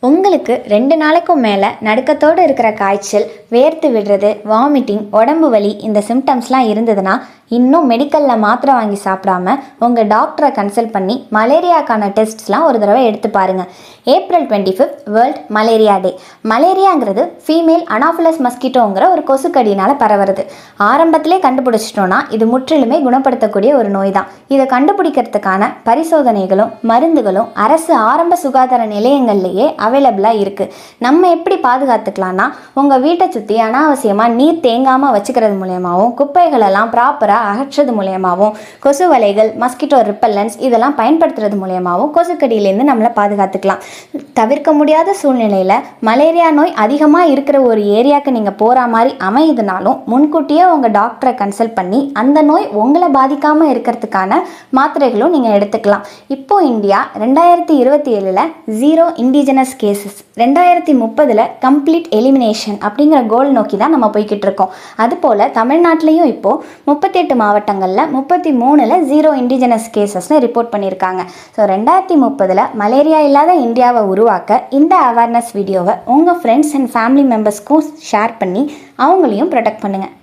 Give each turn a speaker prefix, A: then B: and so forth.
A: உங்களுக்கு 2 நாளைக்கும் மேலே நடுக்கத்தோடு இருக்கிற காய்ச்சல், வேர்த்து விடுறது, வாமிட்டிங், உடம்பு வலி இந்த சிம்டம்ஸ்லாம் இருந்ததுன்னா இன்னும் மெடிக்கலில் மாத்திரை வாங்கி சாப்பிடாம உங்கள் டாக்டரை கன்சல்ட் பண்ணி மலேரியாக்கான டெஸ்ட்ஸ்லாம் ஒரு தடவை எடுத்து பாருங்கள். April 25 world malaria day. மலேரியாங்கிறது ஃபீமேல் அனாஃபிலஸ் மஸ்கிட்டோங்கிற ஒரு கொசுக்கடினால் பரவுறது. ஆரம்பத்திலே கண்டுபிடிச்சிட்டோன்னா இது முற்றிலுமே குணப்படுத்தக்கூடிய ஒரு நோய் தான். இதை கண்டுபிடிக்கிறதுக்கான பரிசோதனைகளும் மருந்துகளும் அரசு ஆரம்ப சுகாதார நிலையங்கள்லேயே அவைலபிளாக இருக்குது. நம்ம எப்படி பாதுகாத்துக்கலாம்னா, உங்கள் வீட்டை சுற்றி அனாவசியமாக நீர் தேங்காமல் வச்சுக்கிறது மூலயமாவும், குப்பைகளெல்லாம் ப்ராப்பராக அகற்றுறது மூலயமாவும், கொசு வலைகள், மஸ்கிட்டோ ரிப்பல்லன்ஸ் இதெல்லாம் பயன்படுத்துறது மூலயமாவும் கொசுக்கடியிலேருந்து நம்மளை பாதுகாத்துக்கலாம். தவிர்க்க முடியாத சூழ்நிலையில் மலேரியா நோய் அதிகமாக இருக்கிற ஒரு ஏரியாவுக்கு நீங்கள் போகிற மாதிரி அமையுதுனாலும் முன்கூட்டியே உங்கள் டாக்டரை கன்சல்ட் பண்ணி அந்த நோய் உங்களை பாதிக்காமல் இருக்கிறதுக்கான மாத்திரைகளும் நீங்கள் எடுத்துக்கலாம். இப்போது India 2027 0 indigenous cases, 2030 complete elimination அப்படிங்கிற கோல் நோக்கி தான் நம்ம போய்கிட்டு இருக்கோம். அதுபோல் தமிழ்நாட்டிலையும் இப்போது 38 மாவட்டங்களில் 33 0 இண்டிஜினஸ் கேசஸ்னு ரிப்போர்ட் பண்ணியிருக்காங்க. ஸோ 2030 மலேரியா இல்லாத இந்தியாவை உருவாக்க இந்த அவேர்னஸ் வீடியோவை உங்கள் ஃப்ரெண்ட்ஸ் அண்ட் ஃபேமிலி மெம்பர்ஸ்க்கும் ஷேர் பண்ணி அவங்களையும் ப்ரொடெக்ட் பண்ணுங்கள்.